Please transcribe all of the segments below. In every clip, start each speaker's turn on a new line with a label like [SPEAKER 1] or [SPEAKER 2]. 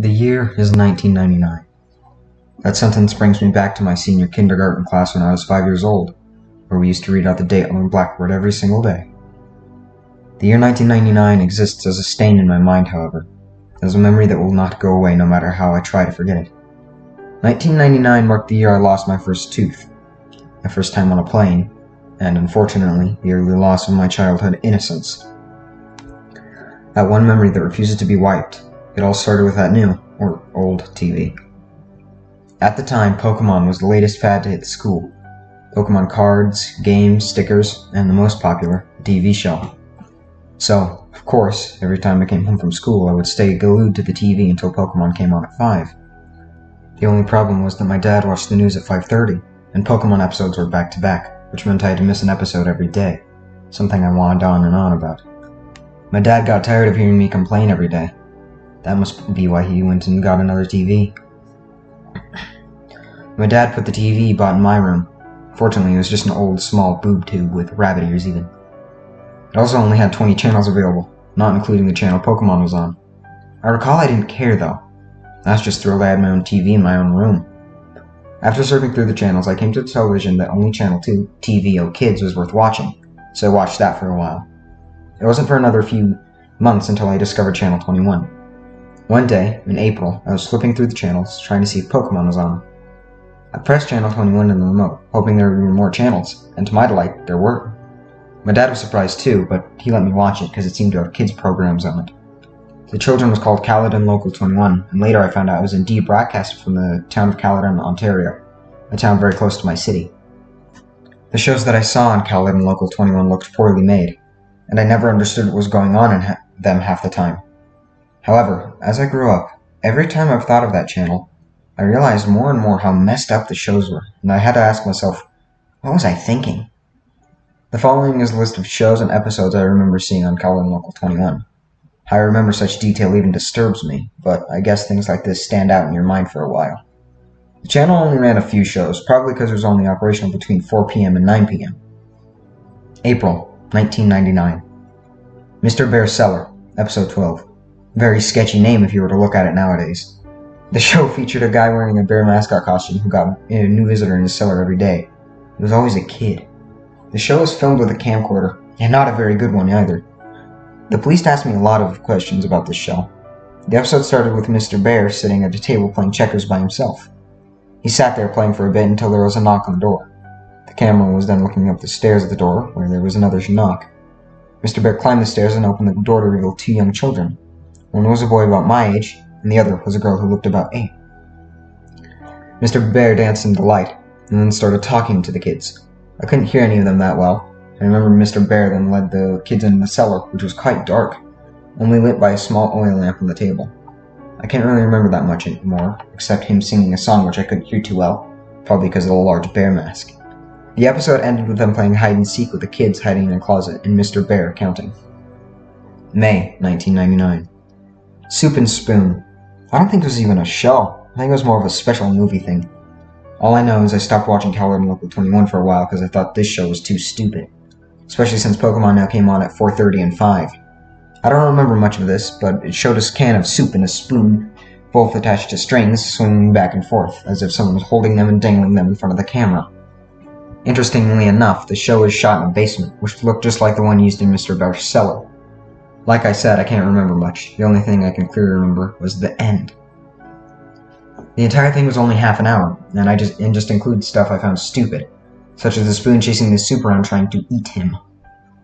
[SPEAKER 1] The year is 1999. That sentence brings me back to my senior kindergarten class when I was 5 years old, where we used to read out the date on the blackboard every single day. The year 1999 exists as a stain in my mind, however, as a memory that will not go away no matter how I try to forget it. 1999 marked the year I lost my first tooth, my first time on a plane, and unfortunately, the early loss of my childhood innocence. That one memory that refuses to be wiped. It all started with that new, or old, TV. At the time, Pokemon was the latest fad to hit the school. Pokemon cards, games, stickers, and the most popular, TV show. So, of course, every time I came home from school, I would stay glued to the TV until Pokemon came on at 5. The only problem was that my dad watched the news at 5:30, and Pokemon episodes were back-to-back, which meant I had to miss an episode every day, something I whined on and on about. My dad got tired of hearing me complain every day. That must be why he went and got another TV. My dad put the TV he bought in my room. Fortunately, it was just an old, small boob tube with rabbit ears even. It also only had 20 channels available, not including the channel Pokemon was on. I recall I didn't care though. That's just thrilled I had my own TV in my own room. After surfing through the channels, I came to the television that only Channel 2 TVO Kids was worth watching, so I watched that for a while. It wasn't for another few months until I discovered Channel 21. One day, in April, I was flipping through the channels, trying to see if Pokemon was on. I pressed Channel 21 in the remote, hoping there would be more channels, and to my delight, there were. My dad was surprised too, but he let me watch it because it seemed to have kids' programs on it. The children was called Caledon Local 21, and later I found out it was indeed broadcast from the town of Caledon, Ontario, a town very close to my city. The shows that I saw on Caledon Local 21 looked poorly made, and I never understood what was going on in them half the time. However, as I grew up, every time I've thought of that channel, I realized more and more how messed up the shows were, and I had to ask myself, what was I thinking? The following is a list of shows and episodes I remember seeing on Caledon Local 21. How I remember such detail even disturbs me, but I guess things like this stand out in your mind for a while. The channel only ran a few shows, probably because it was only operational between 4 p.m. and 9 p.m. April 1999. Mr. Bear's Cellar, Episode 12. Very sketchy name if you were to look at it nowadays. The show featured a guy wearing a bear mascot costume who got a new visitor in his cellar every day. It was always a kid. The show was filmed with a camcorder, and not a very good one either. The police asked me a lot of questions about this show. The episode started with Mr. Bear sitting at a table playing checkers by himself. He sat there playing for a bit until there was a knock on the door. The camera was then looking up the stairs at the door, where there was another knock. Mr. Bear climbed the stairs and opened the door to reveal 2 young children. One was a boy about my age, and the other was a girl who looked about 8. Mr. Bear danced in delight, and then started talking to the kids. I couldn't hear any of them that well. I remember Mr. Bear then led the kids into the cellar, which was quite dark, only lit by a small oil lamp on the table. I can't really remember that much anymore, except him singing a song which I couldn't hear too well, probably because of the large bear mask. The episode ended with them playing hide-and-seek with the kids hiding in a closet and Mr. Bear counting. May 1999. Soup and Spoon. I don't think it was even a show. I think it was more of a special movie thing. All I know is I stopped watching Caledon Local 21 for a while because I thought this show was too stupid. Especially since Pokemon now came on at 4:30 and 5. I don't remember much of this, but it showed a can of soup and a spoon, both attached to strings, swinging back and forth, as if someone was holding them and dangling them in front of the camera. Interestingly enough, the show was shot in a basement, which looked just like the one used in Mr. Bear's cellar. Like I said, I can't remember much. The only thing I can clearly remember was the end. The entire thing was only half an hour, and just included stuff I found stupid, such as the spoon chasing the soup around trying to eat him.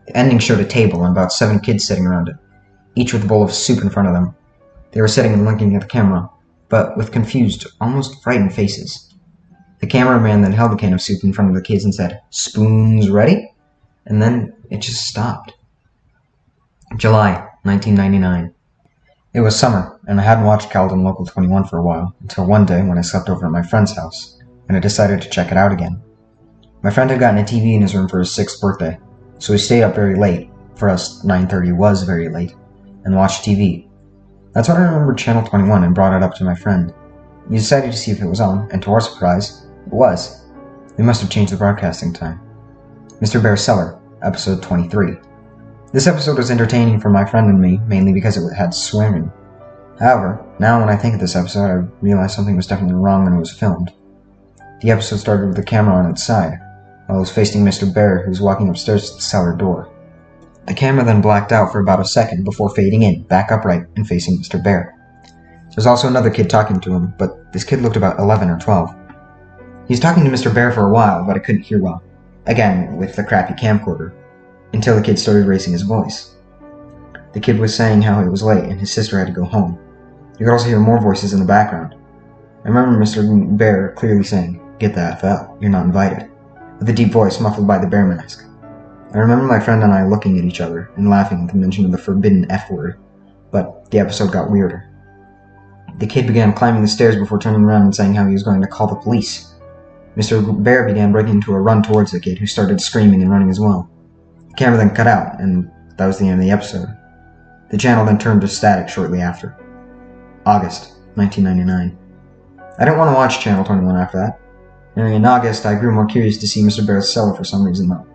[SPEAKER 1] The ending showed a table and about 7 kids sitting around it, each with a bowl of soup in front of them. They were sitting and looking at the camera, but with confused, almost frightened faces. The cameraman then held the can of soup in front of the kids and said, "Spoons ready?" And then it just stopped. July 1999. It was summer, and I hadn't watched Caledon Local 21 for a while, until one day when I slept over at my friend's house, and I decided to check it out again. My friend had gotten a TV in his room for his 6th birthday, so we stayed up very late, for us 9:30 was very late, and watched TV. That's when I remembered Channel 21 and brought it up to my friend. We decided to see if it was on, and to our surprise, it was. They must have changed the broadcasting time. Mr. Bear's Cellar, Episode 23. This episode was entertaining for my friend and me, mainly because it had swearing. However, now when I think of this episode, I realize something was definitely wrong when it was filmed. The episode started with the camera on its side, while it was facing Mr. Bear, who was walking upstairs to the cellar door. The camera then blacked out for about a second before fading in, back upright, and facing Mr. Bear. There's also another kid talking to him, but this kid looked about 11 or 12. He was talking to Mr. Bear for a while, but I couldn't hear well. Again, with the crappy camcorder, until the kid started raising his voice. The kid was saying how it was late and his sister had to go home. You could also hear more voices in the background. I remember Mr. Bear clearly saying, "Get the F out, you're not invited," with a deep voice muffled by the bear mask. I remember my friend and I looking at each other and laughing at the mention of the forbidden F word, but the episode got weirder. The kid began climbing the stairs before turning around and saying how he was going to call the police. Mr. Bear began breaking into a run towards the kid, who started screaming and running as well. The camera then cut out, and that was the end of the episode. The channel then turned to static shortly after. August 1999. I didn't want to watch Channel 21 after that. And in August, I grew more curious to see Mr. Bear's cellar for some reason though.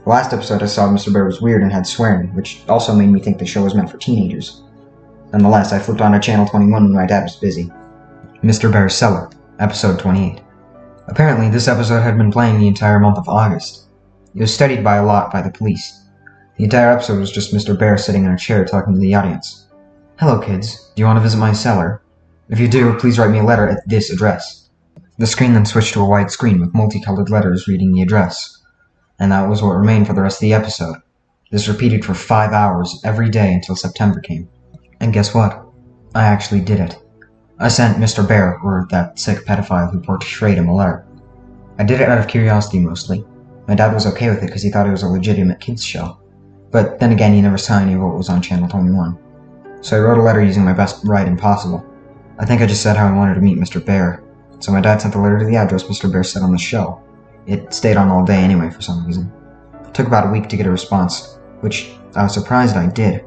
[SPEAKER 1] The last episode I saw Mr. Bear was weird and had swearing, which also made me think the show was meant for teenagers. Nonetheless, I flipped on to Channel 21 when my dad was busy. Mr. Bear's Cellar, episode 28. Apparently, this episode had been playing the entire month of August. It was studied by a lot by the police. The entire episode was just Mr. Bear sitting in a chair talking to the audience. "Hello kids, do you want to visit my cellar? If you do, please write me a letter at this address." The screen then switched to a wide screen with multicolored letters reading the address. And that was what remained for the rest of the episode. This repeated for 5 hours every day until September came. And guess what? I actually did it. I sent Mr. Bear, or that sick pedophile who portrayed him, a letter. I did it out of curiosity mostly. My dad was okay with it because he thought it was a legitimate kids show. But then again, he never saw any of what was on Channel 21. So I wrote a letter using my best writing possible. I think I just said how I wanted to meet Mr. Bear. So my dad sent the letter to the address Mr. Bear said on the show. It stayed on all day anyway for some reason. It took about a week to get a response, which I was surprised I did.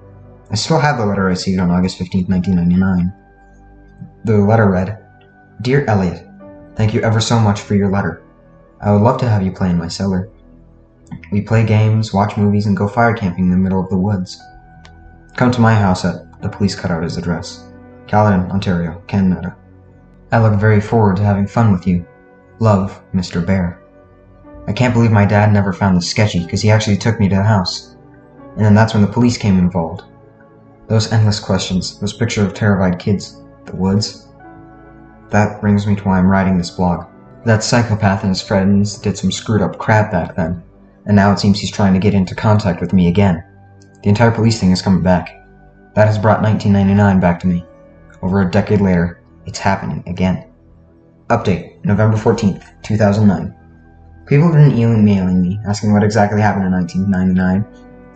[SPEAKER 1] I still have the letter I received on August 15, 1999. The letter read, "Dear Elliot, thank you ever so much for your letter. I would love to have you play in my cellar. We play games, watch movies, and go fire camping in the middle of the woods. Come to my house at," the police cut out his address, "Caledon, Ontario, Canada. I look very forward to having fun with you. Love, Mr. Bear." I can't believe my dad never found this sketchy, because he actually took me to the house. And then that's when the police came involved. Those endless questions, those pictures of terrified kids, the woods. That brings me to why I'm writing this blog. That psychopath and his friends did some screwed up crap back then, and now it seems he's trying to get into contact with me again. The entire police thing is coming back. That has brought 1999 back to me. Over a decade later, it's happening again. Update, November 14th, 2009. People have been emailing me, asking what exactly happened in 1999.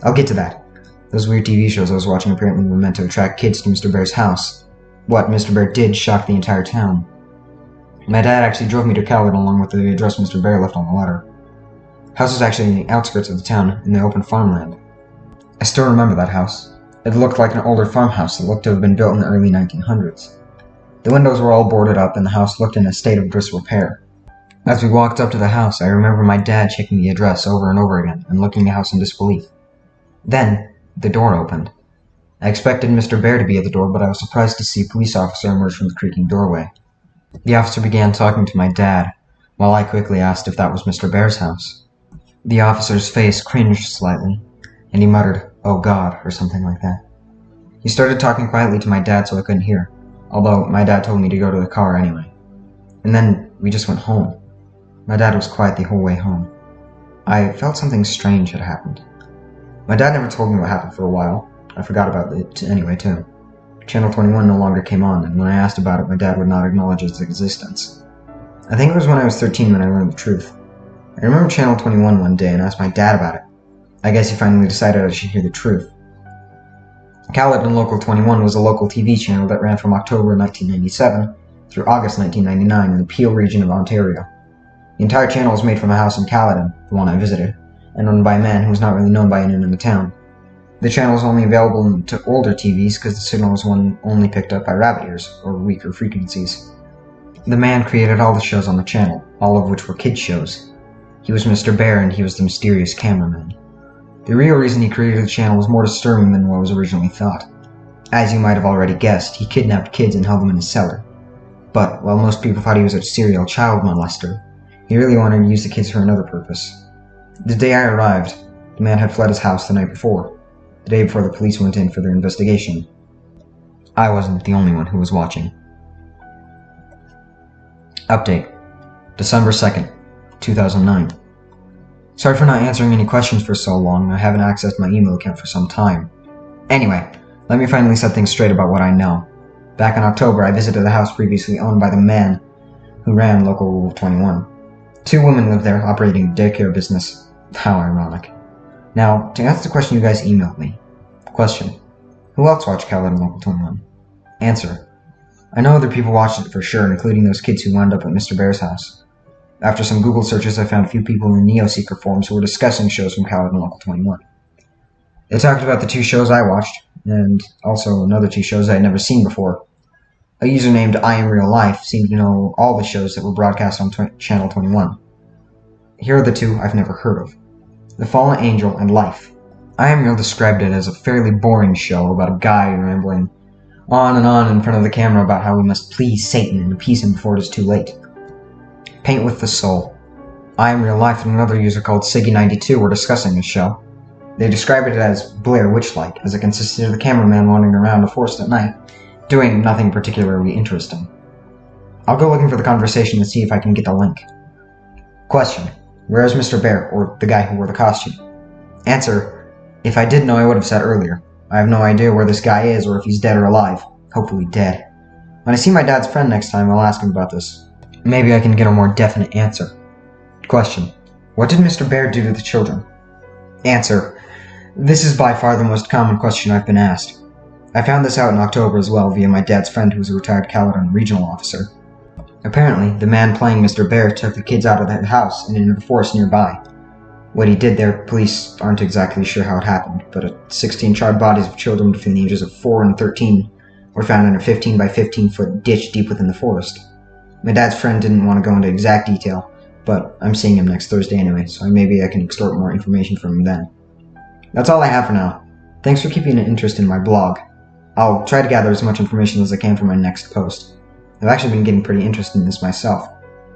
[SPEAKER 1] I'll get to that. Those weird TV shows I was watching apparently were meant to attract kids to Mr. Bear's house. What Mr. Bear did shocked the entire town. My dad actually drove me to Caledon along with the address Mr. Bear left on the letter. The house was actually in the outskirts of the town, in the open farmland. I still remember that house. It looked like an older farmhouse that looked to have been built in the early 1900s. The windows were all boarded up and the house looked in a state of disrepair. As we walked up to the house, I remember my dad checking the address over and over again and looking at the house in disbelief. Then, the door opened. I expected Mr. Bear to be at the door, but I was surprised to see a police officer emerge from the creaking doorway. The officer began talking to my dad, while I quickly asked if that was Mr. Bear's house. The officer's face cringed slightly, and he muttered, "Oh God," or something like that. He started talking quietly to my dad so I couldn't hear, although my dad told me to go to the car anyway. And then we just went home. My dad was quiet the whole way home. I felt something strange had happened. My dad never told me what happened for a while. I forgot about it anyway too. Channel 21 no longer came on, and when I asked about it, my dad would not acknowledge its existence. I think it was when I was 13 when I learned the truth. I remember Channel 21 one day and asked my dad about it. I guess he finally decided I should hear the truth. Caledon Local 21 was a local TV channel that ran from October 1997 through August 1999 in the Peel region of Ontario. The entire channel was made from a house in Caledon, the one I visited, and run by a man who was not really known by anyone in the town. The channel was only available to older TVs because the signal was one only picked up by rabbit ears, or weaker frequencies. The man created all the shows on the channel, all of which were kids shows. He was Mr. Bear and he was the mysterious cameraman. The real reason he created the channel was more disturbing than what was originally thought. As you might have already guessed, he kidnapped kids and held them in his cellar. But while most people thought he was a serial child molester, he really wanted to use the kids for another purpose. The day I arrived, the man had fled his house the night before, the day before the police went in for their investigation. I wasn't the only one who was watching. Update. December 2nd, 2009. Sorry for not answering any questions for so long. I haven't accessed my email account for some time. Anyway, let me finally set things straight about what I know. Back in October, I visited the house previously owned by the man who ran Local 21. 2 women lived there, operating a daycare business. How ironic. Now, to answer the question you guys emailed me. Question. Who else watched Khaled and Local 21? Answer. I know other people watched it for sure, including those kids who wound up at Mr. Bear's house. After some Google searches, I found a few people in Neo-Seeker forums who were discussing shows from Khaled and Local 21. They talked about the 2 shows I watched, and also another 2 shows I had never seen before. A user named I Am Real Life seemed to know all the shows that were broadcast on Channel 21. Here are the 2 I've never heard of. The Fallen Angel and Life. I Am Real described it as a fairly boring show about a guy rambling on and on in front of the camera about how we must please Satan and appease him before it is too late. Paint with the Soul. I Am Real Life and another user called Siggy92 were discussing this show. They described it as Blair Witch-like, as it consisted of the cameraman wandering around the forest at night, doing nothing particularly interesting. I'll go looking for the conversation and see if I can get the link. Question. Where is Mr. Bear, or the guy who wore the costume? Answer. If I did know, I would have said earlier. I have no idea where this guy is or if he's dead or alive. Hopefully dead. When I see my dad's friend next time, I'll ask him about this. Maybe I can get a more definite answer. Question. What did Mr. Bear do to the children? Answer. This is by far the most common question I've been asked. I found this out in October as well via my dad's friend who was a retired Caledon regional officer. Apparently, the man playing Mr. Bear took the kids out of the house and into the forest nearby. What he did there, police aren't exactly sure how it happened, but 16 charred bodies of children between the ages of 4 and 13 were found in a 15 by 15 foot ditch deep within the forest. My dad's friend didn't want to go into exact detail, but I'm seeing him next Thursday anyway, so maybe I can extort more information from him then. That's all I have for now. Thanks for keeping an interest in my blog. I'll try to gather as much information as I can for my next post. I've actually been getting pretty interested in this myself.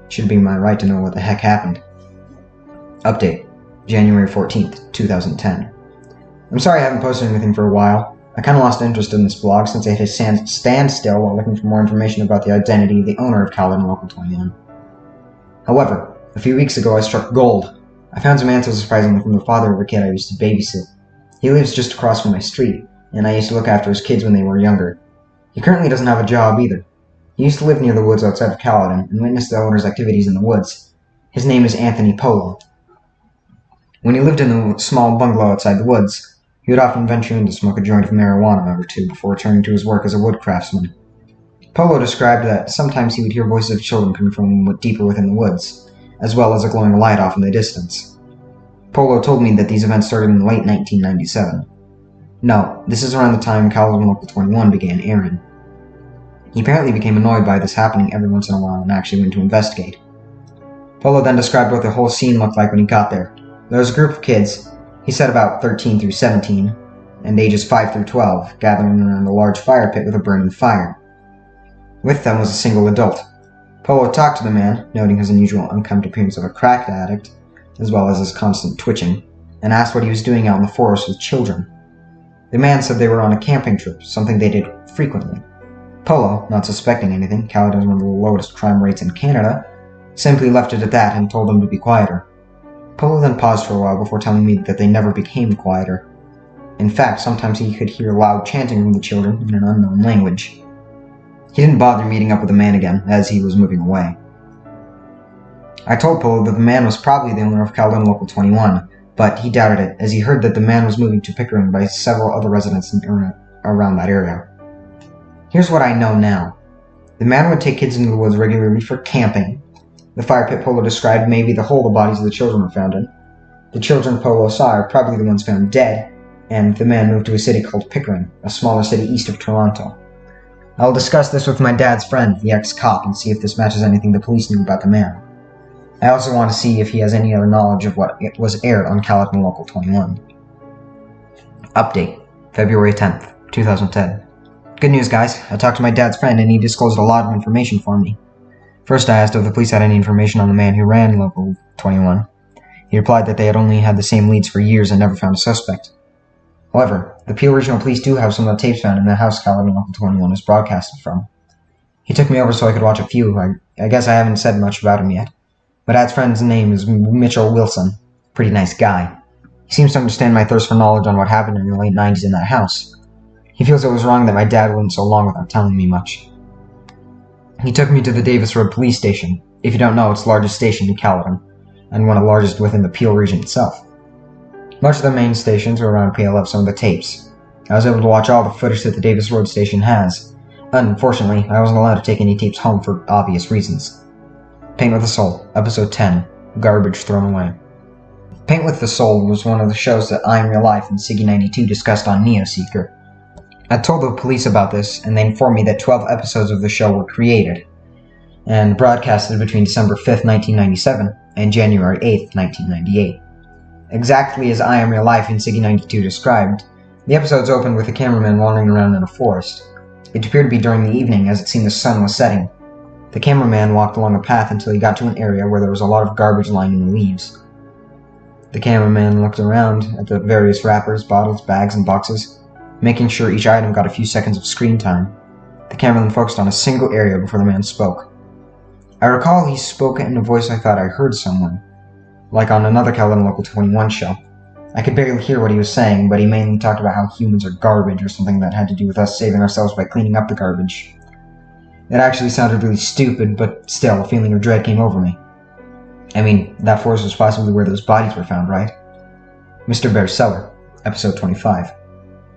[SPEAKER 1] Should be my right to know what the heck happened. Update. January 14th, 2010. I'm sorry I haven't posted anything for a while. I kinda lost interest in this blog since I hit a standstill while looking for more information about the identity of the owner of Khaled and Local 21. However, a few weeks ago I struck gold. I found some answers surprisingly from the father of a kid I used to babysit. He lives just across from my street, and I used to look after his kids when they were younger. He currently doesn't have a job either. He used to live near the woods outside of Caledon and witness the owner's activities in the woods. His name is Anthony Polo. When he lived in the small bungalow outside the woods, he would often venture in to smoke a joint of marijuana or 2 before returning to his work as a wood craftsman. Polo described that sometimes he would hear voices of children coming from deeper within the woods, as well as a glowing light off in the distance. Polo told me that these events started in late 1997. No, this is around the time Khaled and Local 21 began airing. He apparently became annoyed by this happening every once in a while and actually went to investigate. Polo then described what the whole scene looked like when he got there. There was a group of kids, he said about 13 through 17, and ages 5 through 12, gathering around a large fire pit with a burning fire. With them was a single adult. Polo talked to the man, noting his unusual unkempt appearance of a crack addict, as well as his constant twitching, and asked what he was doing out in the forest with children. The man said they were on a camping trip, something they did frequently. Polo, not suspecting anything, Khaled has one of the lowest crime rates in Canada, simply left it at that and told them to be quieter. Polo then paused for a while before telling me that they never became quieter. In fact, sometimes he could hear loud chanting from the children in an unknown language. He didn't bother meeting up with the man again, as he was moving away. I told Polo that the man was probably the owner of Khaled Local 21, but he doubted it, as he heard that the man was moving to Pickering by several other residents around that area. Here's what I know now. The man would take kids into the woods regularly for camping. The fire pit Polo described may be the hole the bodies of the children were found in. The children Polo saw are probably the ones found dead, and the man moved to a city called Pickering, a smaller city east of Toronto. I'll discuss this with my dad's friend, the ex-cop, and see if this matches anything the police knew about the man. I also want to see if he has any other knowledge of what was aired on Khaled and Local 21. Update, February 10th, 2010. Good news, guys. I talked to my dad's friend and he disclosed a lot of information for me. First, I asked if the police had any information on the man who ran Local 21. He replied that they had only had the same leads for years and never found a suspect. However, the Peel Regional Police do have some of the tapes found in the house Calvin Local 21 is broadcasted from. He took me over so I could watch a few. I guess I haven't said much about him yet. My dad's friend's name is Mitchell Wilson. Pretty nice guy. He seems to understand my thirst for knowledge on what happened in the late 90s in that house. He feels it was wrong that my dad went so long without telling me much. He took me to the Davis Road Police Station. If you don't know, it's the largest station in Caledon, and one of the largest within the Peel region itself. Much of the main stations around Peel have some of the tapes. I was able to watch all the footage that the Davis Road Station has. Unfortunately, I wasn't allowed to take any tapes home for obvious reasons. Paint with the Soul, Episode 10, Garbage Thrown Away. Paint with the Soul was one of the shows that I Am Real Life and Siggy 92 discussed on Neoseeker. I told the police about this, and they informed me that 12 episodes of the show were created and broadcasted between December 5th, 1997 and January 8th, 1998. Exactly as I Am Real Life and Siggy 92 described, the episodes opened with a cameraman wandering around in a forest. It appeared to be during the evening, as it seemed the sun was setting. The cameraman walked along a path until he got to an area where there was a lot of garbage lying in the leaves. The cameraman looked around at the various wrappers, bottles, bags, and boxes, making sure each item got a few seconds of screen time. The camera then focused on a single area before the man spoke. I recall he spoke in a voice I thought I heard someone, like on another Caledon Local 21 show. I could barely hear what he was saying, but he mainly talked about how humans are garbage or something that had to do with us saving ourselves by cleaning up the garbage. It actually sounded really stupid, but still, a feeling of dread came over me. I mean, that forest was possibly where those bodies were found, right? Mr. Bear's Cellar, Episode 25.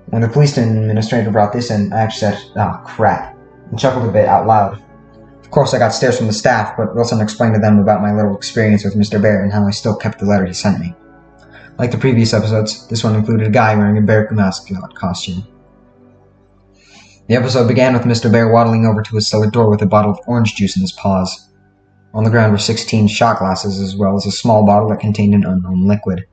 [SPEAKER 1] When the police administrator brought this in, I actually said, "Oh, crap," and chuckled a bit out loud. Of course, I got stares from the staff, but Wilson explained to them about my little experience with Mr. Bear and how I still kept the letter he sent me. Like the previous episodes, this one included a guy wearing a bear mascot costume. The episode began with Mr. Bear waddling over to his cellar door with a bottle of orange juice in his paws. On the ground were 16 shot glasses, as well as a small bottle that contained an unknown liquid.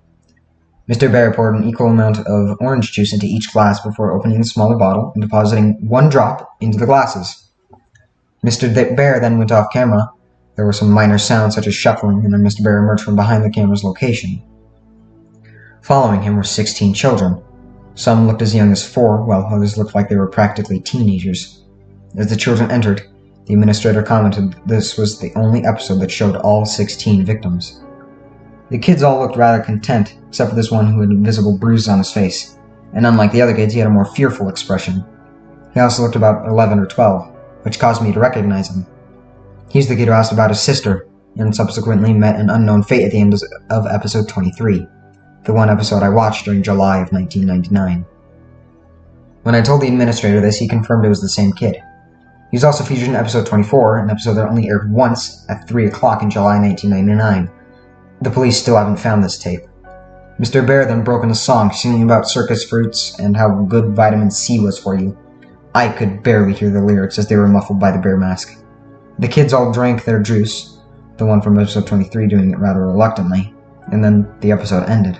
[SPEAKER 1] Mr. Bear poured an equal amount of orange juice into each glass before opening the smaller bottle and depositing one drop into the glasses. Mr. Bear then went off camera. There were some minor sounds such as shuffling, and then Mr. Bear emerged from behind the camera's location. Following him were 16 children. Some looked as young as 4, while others looked like they were practically teenagers. As the children entered, the administrator commented this was the only episode that showed all 16 victims. The kids all looked rather content, except for this one who had visible bruises on his face, and unlike the other kids, he had a more fearful expression. He also looked about 11 or 12, which caused me to recognize him. He's the kid who asked about his sister, and subsequently met an unknown fate at the end of episode 23, the one episode I watched during July of 1999. When I told the administrator this, he confirmed it was the same kid. He was also featured in episode 24, an episode that only aired once at 3 o'clock in July 1999. The police still haven't found this tape. Mr. Bear then broke into song, singing about circus fruits and how good vitamin C was for you. I could barely hear the lyrics as they were muffled by the bear mask. The kids all drank their juice, the one from episode 23 doing it rather reluctantly, and then the episode ended.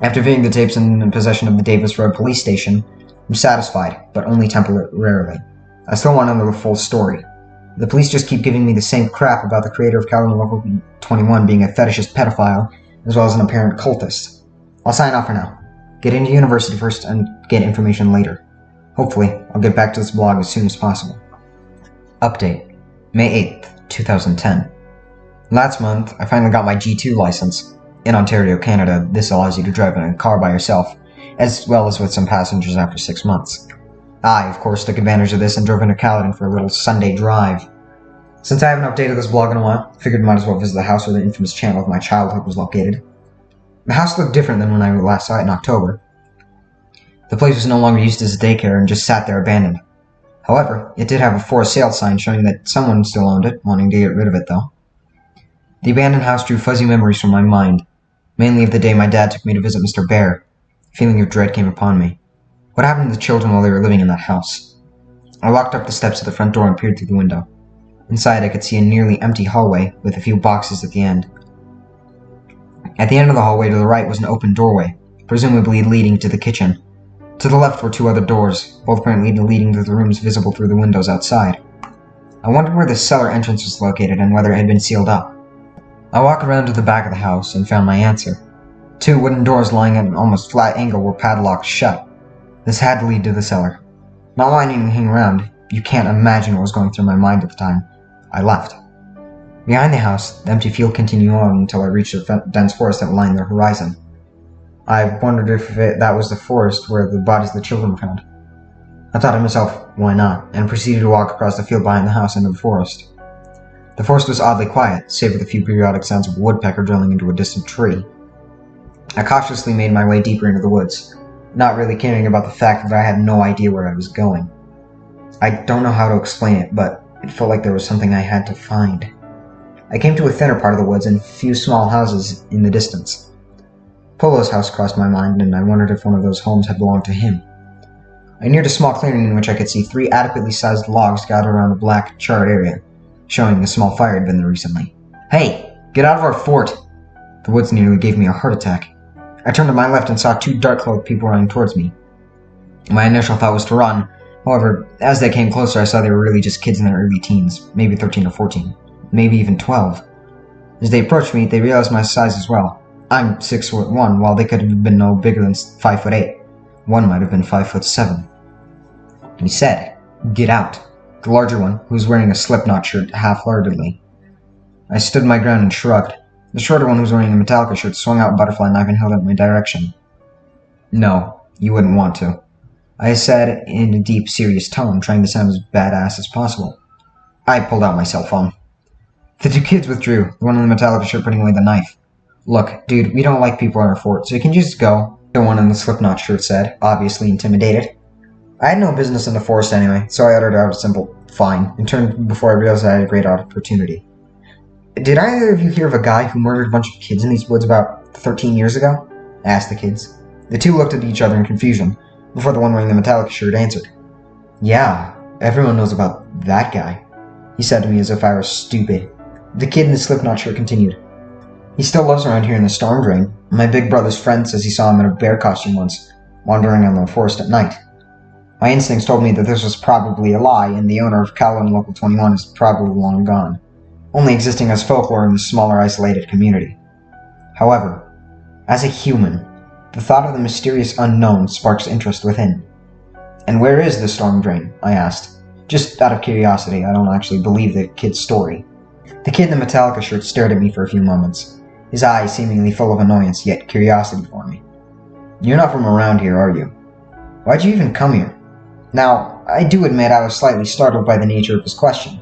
[SPEAKER 1] After viewing the tapes in possession of the Davis Road Police Station, I'm satisfied, but only temporarily. I still want to know the full story. The police just keep giving me the same crap about the creator of Caledon Local 21 being a fetishist pedophile, as well as an apparent cultist. I'll sign off for now. Get into university first and get information later. Hopefully, I'll get back to this blog as soon as possible. Update. May 8th, 2010. Last month, I finally got my G2 license. In Ontario, Canada, this allows you to drive in a car by yourself, as well as with some passengers after 6 months. I, of course, took advantage of this and drove into Caledon for a little Sunday drive. Since I haven't updated this blog in a while, I figured I might as well visit the house where the infamous channel of my childhood was located. The house looked different than when I last saw it in October. The place was no longer used as a daycare and just sat there abandoned. However, it did have a for sale sign showing that someone still owned it, wanting to get rid of it though. The abandoned house drew fuzzy memories from my mind, mainly of the day my dad took me to visit Mr. Bear. A feeling of dread came upon me. What happened to the children while they were living in that house? I walked up the steps to the front door and peered through the window. Inside, I could see a nearly empty hallway with a few boxes at the end. At the end of the hallway to the right was an open doorway, presumably leading to the kitchen. To the left were 2 other doors, both apparently leading to the rooms visible through the windows outside. I wondered where the cellar entrance was located and whether it had been sealed up. I walked around to the back of the house and found my answer. 2 wooden doors lying at an almost flat angle were padlocked shut. This had to lead to the cellar. Not wanting to hang around, you can't imagine what was going through my mind at the time. I left. Behind the house, the empty field continued on until I reached a dense forest that lined the horizon. I wondered if that was the forest where the bodies of the children were found. I thought to myself, why not, and proceeded to walk across the field behind the house into the forest. The forest was oddly quiet, save for the few periodic sounds of a woodpecker drilling into a distant tree. I cautiously made my way deeper into the woods, not really caring about the fact that I had no idea where I was going. I don't know how to explain it, but it felt like there was something I had to find. I came to a thinner part of the woods and a few small houses in the distance. Polo's house crossed my mind, and I wondered if one of those homes had belonged to him. I neared a small clearing in which I could see 3 adequately sized logs gathered around a black, charred area, showing a small fire had been there recently. "Hey, get out of our fort!" The woods nearly gave me a heart attack. I turned to my left and saw 2 dark-clothed people running towards me. My initial thought was to run. However, as they came closer, I saw they were really just kids in their early teens, maybe 13 or 14, maybe even 12. As they approached me, they realized my size as well. I'm 6'1", while they could have been no bigger than 5'8". One might have been 5'7". He said, "Get out." The larger one, who was wearing a Slipknot shirt, half-heartedly. I stood my ground and shrugged. The shorter one, who was wearing a Metallica shirt, swung out a butterfly knife and held it in my direction. "No, you wouldn't want to," I said in a deep, serious tone, trying to sound as badass as possible. I pulled out my cell phone. The 2 kids withdrew, the one in the Metallica shirt putting away the knife. "Look, dude, we don't like people in our fort, so you can just go," the one in the Slipknot shirt said, obviously intimidated. I had no business in the forest anyway, so I uttered out a simple "fine" and turned before I realized I had a great opportunity. "Did either of you hear of a guy who murdered a bunch of kids in these woods about 13 years ago?" I asked the kids. The 2 looked at each other in confusion, before the one wearing the Metallica shirt answered. "Yeah, everyone knows about that guy," he said to me as if I was stupid. The kid in the Slipknot shirt continued. "He still lives around here in the storm drain. My big brother's friend says he saw him in a bear costume once, wandering in the forest at night." My instincts told me that this was probably a lie, and the owner of Calvin Local 21 is probably long gone, only existing as folklore in this smaller, isolated community. However, as a human, the thought of the mysterious unknown sparks interest within. "And where is the storm drain?" I asked. Just out of curiosity, I don't actually believe the kid's story. The kid in the Metallica shirt stared at me for a few moments, his eyes seemingly full of annoyance yet curiosity for me. "You're not from around here, are you? Why'd you even come here?" Now, I do admit I was slightly startled by the nature of his question.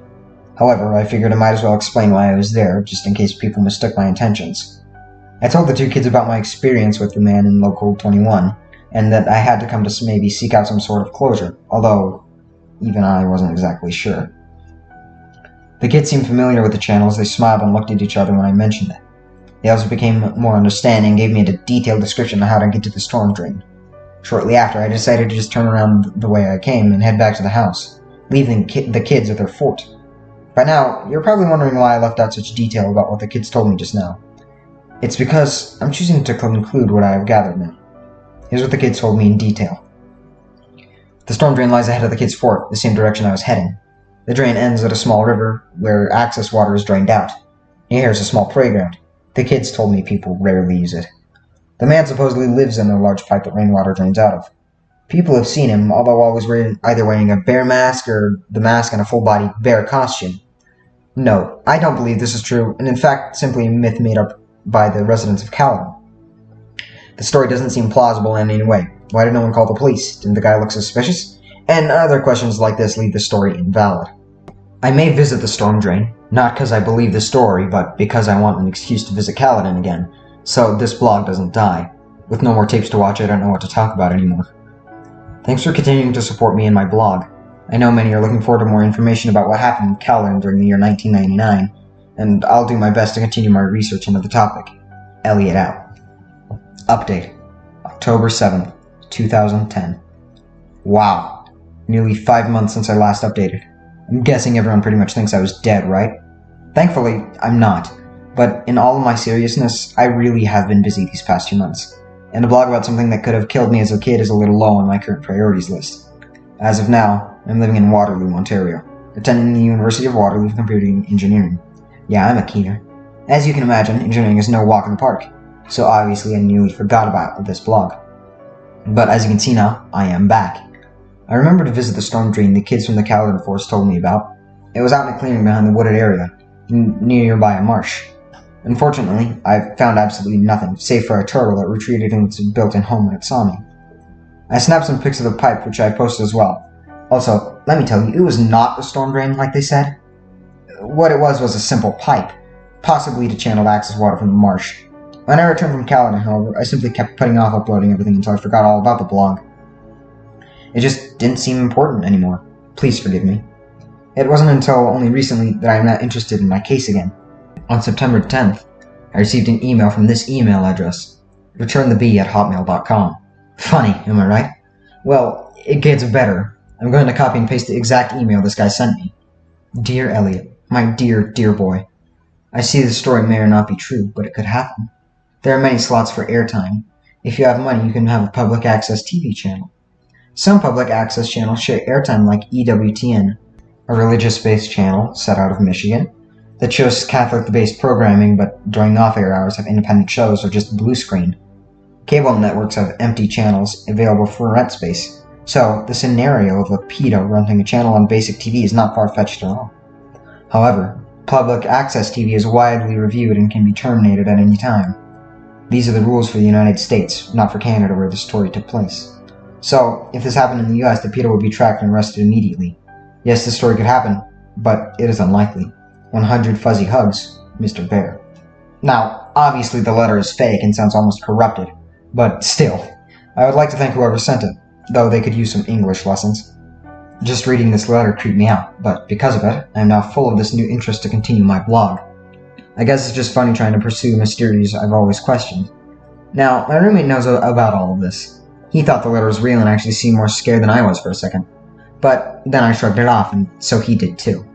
[SPEAKER 1] However, I figured I might as well explain why I was there, just in case people mistook my intentions. I told the 2 kids about my experience with the man in Local 21, and that I had to come to maybe seek out some sort of closure, although even I wasn't exactly sure. The kids seemed familiar with the channel as they smiled and looked at each other when I mentioned it. They also became more understanding and gave me a detailed description of how to get to the storm drain. Shortly after, I decided to just turn around the way I came and head back to the house, leaving the kids at their fort. By now, you're probably wondering why I left out such detail about what the kids told me just now. It's because I'm choosing to conclude what I have gathered now. Here's what the kids told me in detail. The storm drain lies ahead of the kids' fort, the same direction I was heading. The drain ends at a small river where access water is drained out. Here is a small playground. The kids told me people rarely use it. The man supposedly lives in a large pipe that rainwater drains out of. People have seen him, although always either wearing a bear mask or the mask in a full-body bear costume. No, I don't believe this is true, and in fact simply a myth made up by the residents of Caledon. The story doesn't seem plausible in any way. Why did no one call the police? Didn't the guy look suspicious? And other questions like this leave the story invalid. I may visit the storm drain, not because I believe the story, but because I want an excuse to visit Caledon again, so this blog doesn't die. With no more tapes to watch, I don't know what to talk about anymore. Thanks for continuing to support me and my blog. I know many are looking forward to more information about what happened in Caledon during the year 1999, and I'll do my best to continue my research into the topic. Elliot out. Update. October 7th, 2010. Wow. Nearly 5 months since I last updated. I'm guessing everyone pretty much thinks I was dead, right? Thankfully, I'm not. But in all of my seriousness, I really have been busy these past 2 months. and a blog about something that could have killed me as a kid is a little low on my current priorities list. As of now, I'm living in Waterloo, Ontario, attending the University of Waterloo for Computing Engineering. Yeah, I'm a keener. As you can imagine, engineering is no walk in the park, so obviously I nearly forgot about this blog. But as you can see now, I am back. I remember to visit the storm drain the kids from the Caledon Forest told me about. It was out in a clearing behind the wooded area, nearby a marsh. Unfortunately, I found absolutely nothing, save for a turtle that retreated into its built-in home when it saw me. I snapped some pics of the pipe, which I posted as well. Also, let me tell you, it was not a storm drain like they said. What it was a simple pipe, possibly to channel access water from the marsh. When I returned from Caledon, however, I simply kept putting off uploading everything until I forgot all about the blog. It just didn't seem important anymore. Please forgive me. It wasn't until only recently that I am not interested in my case again. On September 10th, I received an email from this email address, returnthebee@hotmail.com. Funny, am I right? Well, it gets better. I'm going to copy and paste the exact email this guy sent me. Dear Elliot, my dear boy. I see this story may or not be true, but it could happen. There are many slots for airtime. If you have money, you can have a public access TV channel. Some public access channels share airtime like EWTN, a religious-based channel set out of Michigan, that shows Catholic-based programming but during off-air hours have independent shows or just blue screen. Cable networks have empty channels available for rent space, so the scenario of a pedo renting a channel on basic TV is not far-fetched at all. However, public access TV is widely reviewed and can be terminated at any time. These are the rules for the United States, not for Canada where the story took place. So, if this happened in the US, the pedo would be tracked and arrested immediately. Yes, this story could happen, but it is unlikely. 100 fuzzy hugs, Mr. Bear. Now, obviously the letter is fake and sounds almost corrupted, but still, I would like to thank whoever sent it, though they could use some English lessons. Just reading this letter creeped me out, but because of it, I am now full of this new interest to continue my blog. I guess it's just funny trying to pursue mysteries I've always questioned. Now, my roommate knows about all of this. He thought the letter was real and actually seemed more scared than I was for a second. But then I shrugged it off, and so he did too.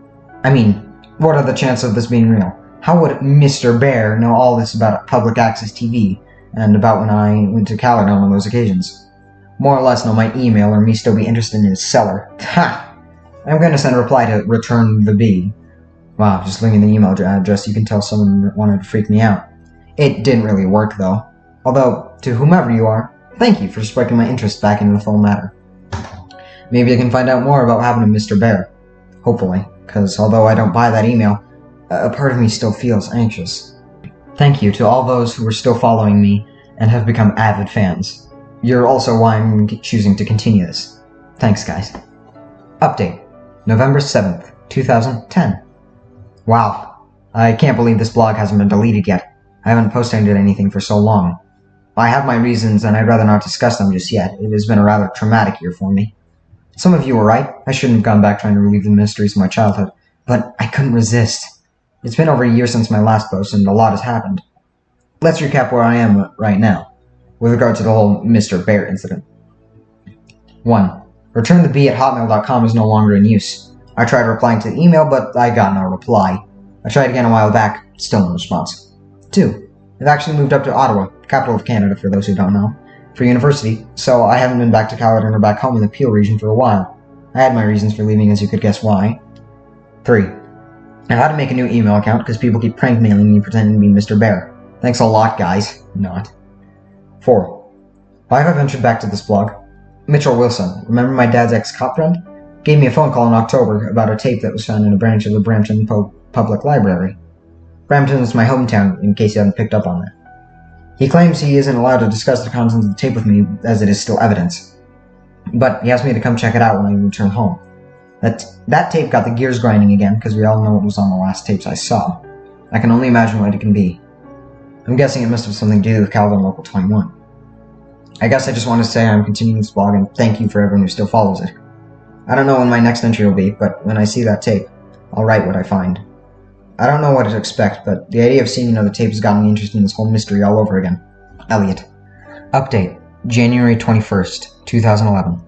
[SPEAKER 1] I mean, what are the chances of this being real? How would Mr. Bear know all this about public access TV, and about when I went to Caledon on those occasions? More or less know my email or me still be interested in his seller. Ha! I'm going to send a reply to Return the Bee. Wow, just leaving the email address, you can tell someone wanted to freak me out. It didn't really work though. Although, to whomever you are, thank you for sparking my interest back into the full matter. Maybe I can find out more about what happened to Mr. Bear. Hopefully, because although I don't buy that email, a part of me still feels anxious. Thank you to all those who are still following me and have become avid fans. You're also why I'm choosing to continue this. Thanks, guys. Update. November 7th, 2010. Wow. I can't believe this blog hasn't been deleted yet. I haven't posted anything for so long. I have my reasons, and I'd rather not discuss them just yet. It has been a rather traumatic year for me. Some of you were right. I shouldn't have gone back trying to relieve the mysteries of my childhood, but I couldn't resist. It's been over a year since my last post, and a lot has happened. Let's recap where I am right now, with regard to the whole Mr. Bear incident. 1. Returnthebee@hotmail.com is no longer in use. I tried replying to the email, but I got no reply. I tried again a while back, still no response. 2. I've actually moved up to Ottawa, capital of Canada for those who don't know, for university, so I haven't been back to Caledon or back home in the Peel region for a while. I had my reasons for leaving, as you could guess why. 3. I had to make a new email account because people keep prank mailing me pretending to be Mr. Bear. Thanks a lot, guys. Not. 4. Why have I ventured back to this blog? Mitchell Wilson, remember my dad's ex-cop friend? Gave me a phone call in October about a tape that was found in a branch of the Brampton Public Library. Brampton is my hometown, in case you haven't picked up on that. He claims he isn't allowed to discuss the contents of the tape with me, as it is still evidence. But he asked me to come check it out when I return home. That tape got the gears grinding again, because we all know what was on the last tapes I saw. I can only imagine what it can be. I'm guessing it must have something to do with Caledon Local 21. I guess I just want to say I'm continuing this blog, and thank you for everyone who still follows it. I don't know when my next entry will be, but when I see that tape, I'll write what I find. I don't know what to expect, but the idea of seeing another tape has gotten me interested in this whole mystery all over again. Elliot. Update. January 21st, 2011.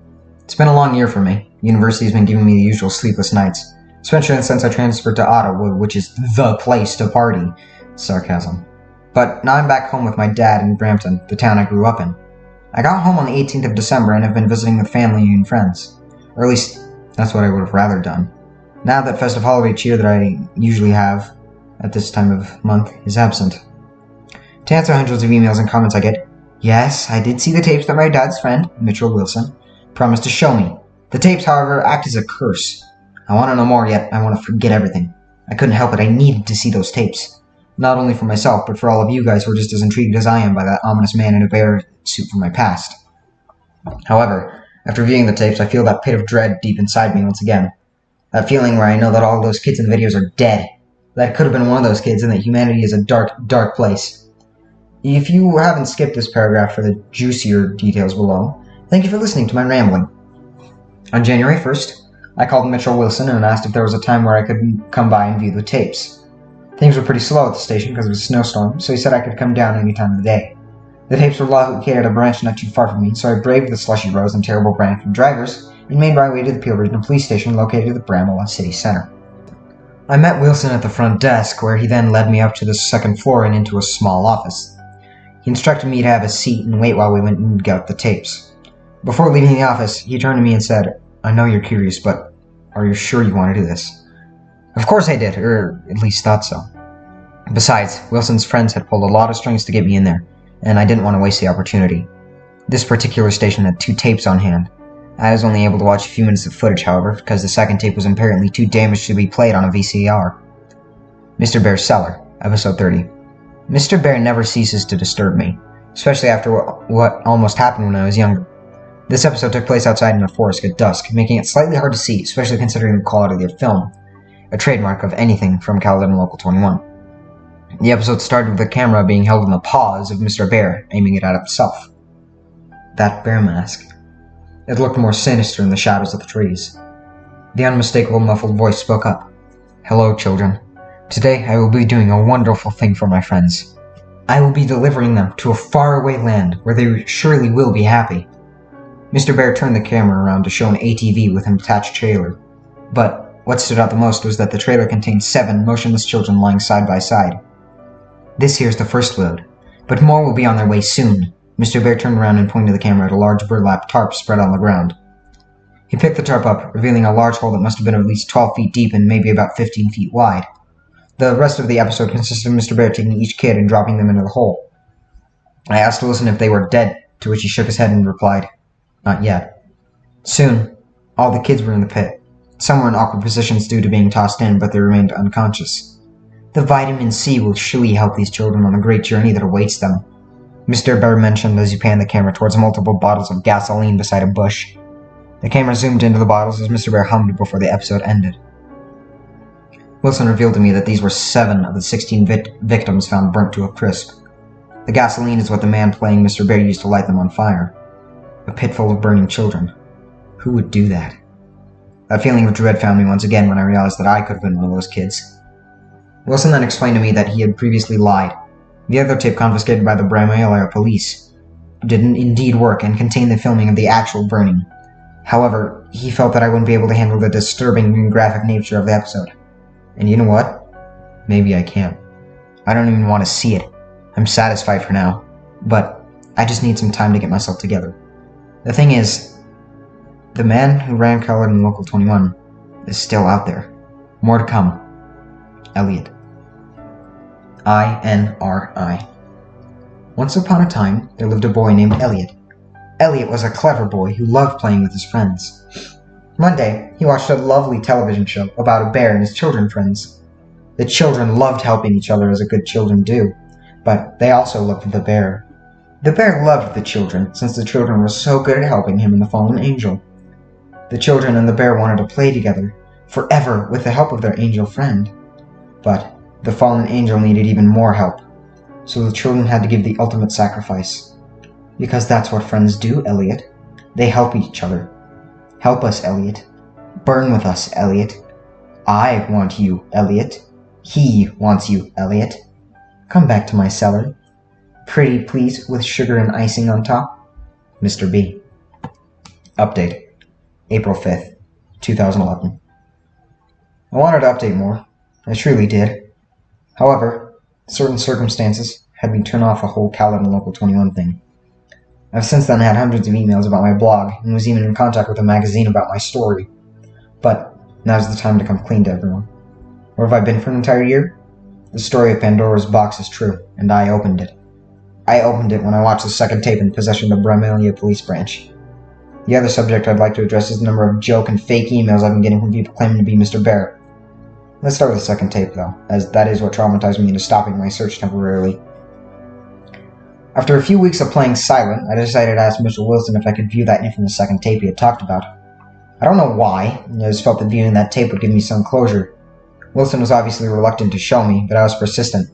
[SPEAKER 1] It's been a long year for me. University has been giving me the usual sleepless nights, especially since I transferred to Ottawa, which is the place to party. Sarcasm. But now I'm back home with my dad in Brampton, the town I grew up in. I got home on the 18th of December and have been visiting with family and friends. Or at least, that's what I would have rather done. Now that festive holiday cheer that I usually have at this time of month is absent. To answer hundreds of emails and comments I get, yes, I did see the tapes that my dad's friend, Mitchell Wilson, promised to show me. The tapes, however, act as a curse. I want to know more, yet I want to forget everything. I couldn't help it, I needed to see those tapes. Not only for myself, but for all of you guys who are just as intrigued as I am by that ominous man in a bear suit from my past. However, after viewing the tapes, I feel that pit of dread deep inside me once again. That feeling where I know that all those kids in the videos are dead. That it could have been one of those kids and that humanity is a dark, dark place. If you haven't skipped this paragraph for the juicier details below, thank you for listening to my rambling. On January 1st, I called Mitchell Wilson and asked if there was a time where I could come by and view the tapes. Things were pretty slow at the station because of a snowstorm, so he said I could come down any time of the day. The tapes were located at a branch not too far from me, so I braved the slushy roads and terrible branch from drivers and made my way to the Peel Regional Police Station located at the Bramwell City Center. I met Wilson at the front desk, where he then led me up to the second floor and into a small office. He instructed me to have a seat and wait while we went and got the tapes. Before leaving the office, he turned to me and said, "I know you're curious, but are you sure you want to do this?" Of course I did, or at least thought so. Besides, Wilson's friends had pulled a lot of strings to get me in there, and I didn't want to waste the opportunity. This particular station had 2 tapes on hand. I was only able to watch a few minutes of footage, however, because the second tape was apparently too damaged to be played on a VCR. Mr. Bear's Cellar, Episode 30. Mr. Bear never ceases to disturb me, especially after what almost happened when I was younger. This episode took place outside in a forest at dusk, making it slightly hard to see, especially considering the quality of the film, a trademark of anything from Caledon Local 21. The episode started with the camera being held in the paws of Mr. Bear, aiming it at himself. That bear mask. It looked more sinister in the shadows of the trees. The unmistakable muffled voice spoke up. "Hello, children. Today I will be doing a wonderful thing for my friends. I will be delivering them to a faraway land where they surely will be happy." Mr. Bear turned the camera around to show an ATV with an attached trailer. But what stood out the most was that the trailer contained 7 motionless children lying side by side. "This here's the first load, but more will be on their way soon." Mr. Bear turned around and pointed the camera at a large burlap tarp spread on the ground. He picked the tarp up, revealing a large hole that must have been at least 12 feet deep and maybe about 15 feet wide. The rest of the episode consisted of Mr. Bear taking each kid and dropping them into the hole. I asked Wilson if they were dead, to which he shook his head and replied, "Not yet." Soon, all the kids were in the pit. Some were in awkward positions due to being tossed in, but they remained unconscious. "The vitamin C will surely help these children on the great journey that awaits them," Mr. Bear mentioned as he panned the camera towards multiple bottles of gasoline beside a bush. The camera zoomed into the bottles as Mr. Bear hummed before the episode ended. Wilson revealed to me that these were 7 of the 16 victims found burnt to a crisp. The gasoline is what the man playing Mr. Bear used to light them on fire. A pit full of burning children. Who would do that? That feeling of dread found me once again when I realized that I could have been one of those kids. Wilson then explained to me that he had previously lied. The other tape confiscated by the Bramwell area police didn't indeed work and contained the filming of the actual burning. However, he felt that I wouldn't be able to handle the disturbing and graphic nature of the episode. And you know what? Maybe I can't. I don't even want to see it. I'm satisfied for now, but I just need some time to get myself together. The thing is, the man who ran Caledon Local 21 is still out there. More to come. Elliot. INRI. Once upon a time, there lived a boy named Elliot. Elliot was a clever boy who loved playing with his friends. One day, he watched a lovely television show about a bear and his children friends. The children loved helping each other as a good children do, but they also loved the bear. The bear loved the children, since the children were so good at helping him and the fallen angel. The children and the bear wanted to play together, forever, with the help of their angel friend. But the fallen angel needed even more help, so the children had to give the ultimate sacrifice. Because that's what friends do, Elliot. They help each other. Help us, Elliot. Burn with us, Elliot. I want you, Elliot. He wants you, Elliot. Come back to my cellar. Pretty, please, with sugar and icing on top. Mr. B. Update. April 5th, 2011. I wanted to update more. I truly did. However, certain circumstances had me turn off the whole Caledon Local 21 thing. I've since then had hundreds of emails about my blog, and was even in contact with a magazine about my story. But now's the time to come clean to everyone. Where have I been for an entire year? The story of Pandora's box is true, and I opened it. I opened it when I watched the second tape in possession of the Bramelia Police Branch. The other subject I'd like to address is the number of joke and fake emails I've been getting from people claiming to be Mr. Bear. Let's start with the second tape, though, as that is what traumatized me into stopping my search temporarily. After a few weeks of playing silent, I decided to ask Mr. Wilson if I could view that infamous second tape he had talked about. I don't know why, I just felt that viewing that tape would give me some closure. Wilson was obviously reluctant to show me, but I was persistent.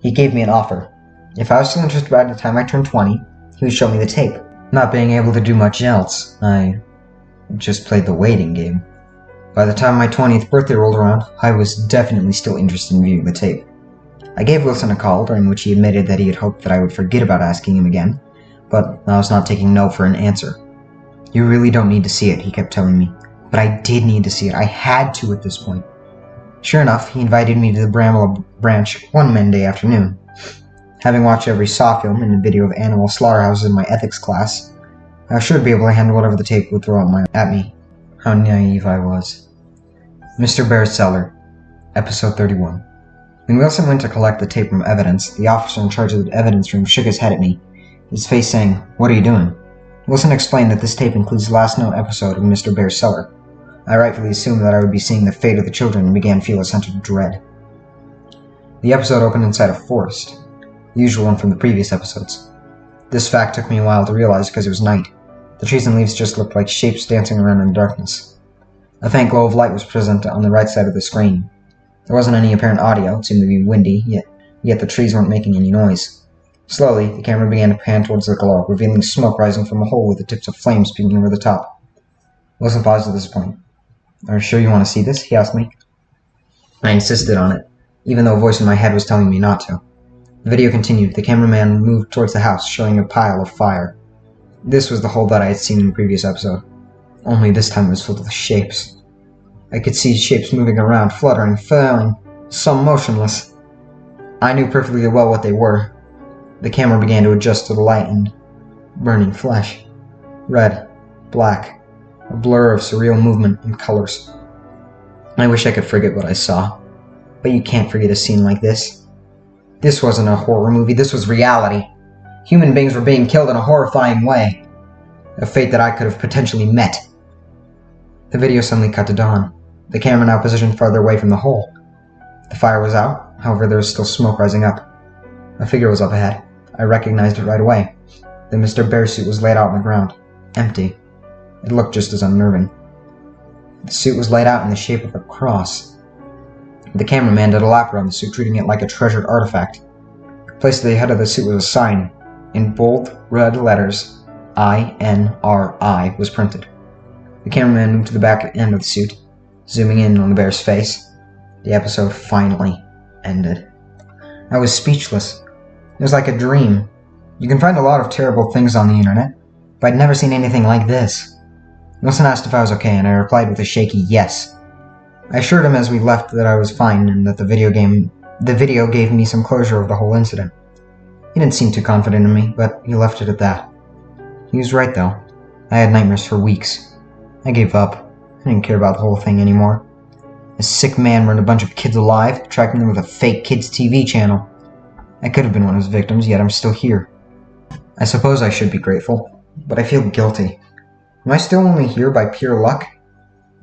[SPEAKER 1] He gave me an offer. If I was still interested by the time I turned 20, he would show me the tape. Not being able to do much else, I just played the waiting game. By the time my 20th birthday rolled around, I was definitely still interested in viewing the tape. I gave Wilson a call, during which he admitted that he had hoped that I would forget about asking him again, but I was not taking no for an answer. You really don't need to see it, he kept telling me. But I did need to see it. I had to at this point. Sure enough, he invited me to the Bramwell branch one Monday afternoon. Having watched every Saw film and a video of animal slaughterhouses in my ethics class, I was sure to be able to handle whatever the tape would throw at me. How naive I was. Mr. Bear's Cellar, Episode 31. When Wilson went to collect the tape from evidence, the officer in charge of the evidence room shook his head at me, his face saying, "What are you doing?" Wilson explained that this tape includes the last known episode of Mr. Bear's Cellar. I rightfully assumed that I would be seeing the fate of the children and began to feel a sense of dread. The episode opened inside a forest, the usual one from the previous episodes. This fact took me a while to realize because it was night. The trees and leaves just looked like shapes dancing around in the darkness. A faint glow of light was present on the right side of the screen. There wasn't any apparent audio, it seemed to be windy, yet the trees weren't making any noise. Slowly, the camera began to pan towards the glow, revealing smoke rising from a hole with the tips of flames peeking over the top. Wilson paused at this point. "Are you sure you want to see this?" he asked me. I insisted on it, even though a voice in my head was telling me not to. The video continued. The cameraman moved towards the house, showing a pile of fire. This was the hole that I had seen in the previous episode. Only this time it was filled with shapes. I could see shapes moving around, fluttering, flailing, some motionless. I knew perfectly well what they were. The camera began to adjust to the light and burning flesh. Red, black, a blur of surreal movement and colors. I wish I could forget what I saw, but you can't forget a scene like this. This wasn't a horror movie, this was reality. Human beings were being killed in a horrifying way. A fate that I could have potentially met. The video suddenly cut to dawn. The camera now positioned farther away from the hole. The fire was out, however there was still smoke rising up. A figure was up ahead. I recognized it right away. The Mr. Bear suit was laid out on the ground, empty. It looked just as unnerving. The suit was laid out in the shape of a cross. The cameraman did a lap around the suit, treating it like a treasured artifact. Placed at the head of the suit was a sign. In bold red letters, INRI was printed. The cameraman moved to the back end of the suit, zooming in on the bear's face. The episode finally ended. I was speechless. It was like a dream. You can find a lot of terrible things on the internet, but I'd never seen anything like this. Wilson asked if I was okay, and I replied with a shaky yes. I assured him as we left that I was fine and that the video gave me some closure of the whole incident. He didn't seem too confident in me, but he left it at that. He was right, though. I had nightmares for weeks. I gave up. I didn't care about the whole thing anymore. A sick man burned a bunch of kids alive, tracking them with a fake kids' TV channel. I could have been one of his victims, yet I'm still here. I suppose I should be grateful, but I feel guilty. Am I still only here by pure luck?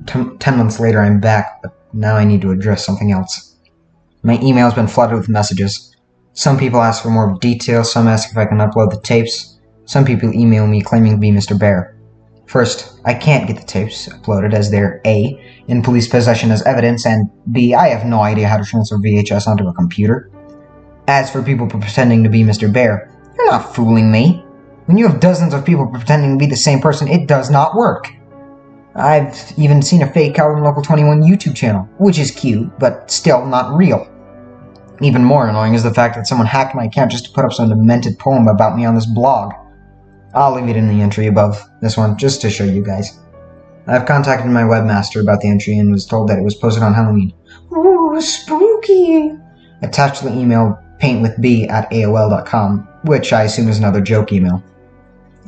[SPEAKER 1] 10 months later I'm back, but now I need to address something else. My email has been flooded with messages. Some people ask for more details, some ask if I can upload the tapes. Some people email me claiming to be Mr. Bear. First, I can't get the tapes uploaded as they're A, in police possession as evidence, and B, I have no idea how to transfer VHS onto a computer. As for people pretending to be Mr. Bear, you're not fooling me. When you have dozens of people pretending to be the same person, it does not work. I've even seen a fake Calvin Local 21 YouTube channel, which is cute, but still not real. Even more annoying is the fact that someone hacked my account just to put up some demented poem about me on this blog. I'll leave it in the entry above this one, just to show you guys. I've contacted my webmaster about the entry and was told that it was posted on Halloween. Ooh, spooky! Attached to the email paintwithb@aol.com, which I assume is another joke email.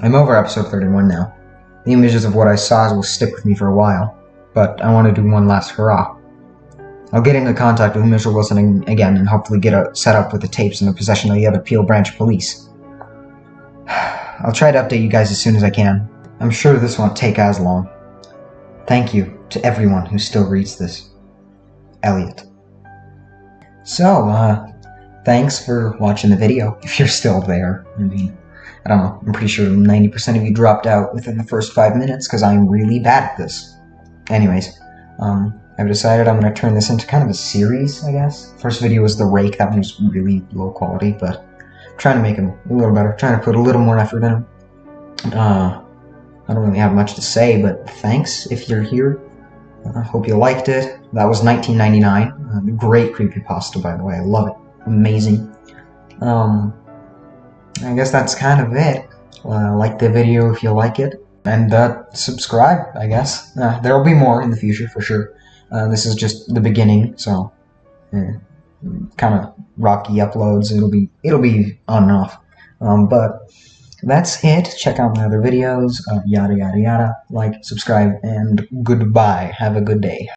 [SPEAKER 1] I'm over episode 31 now. The images of what I saw will stick with me for a while, but I want to do one last hurrah. I'll get into contact with Mr. Wilson again and hopefully get set up with the tapes in the possession of the other Peel Branch police. I'll try to update you guys as soon as I can. I'm sure this won't take as long. Thank you to everyone who still reads this. Elliot. So, thanks for watching the video, if you're still there. I mean, I don't know, I'm pretty sure 90% of you dropped out within the first 5 minutes because I'm really bad at this. Anyways, I've decided I'm going to turn this into kind of a series, I guess. First video was the rake, that one was really low quality, but I'm trying to make them a little better, trying to put a little more effort in them. I don't really have much to say, but thanks if you're here. I hope you liked it. That was 1999. Great creepypasta, by the way. I love it. Amazing. I guess that's kind of it. Like the video if you like it. And subscribe, I guess. There will be more in the future, for sure. This is just the beginning, so kind of rocky uploads. It'll be on and off. But that's it. Check out my other videos. Yada yada yada. Like, subscribe, and goodbye. Have a good day.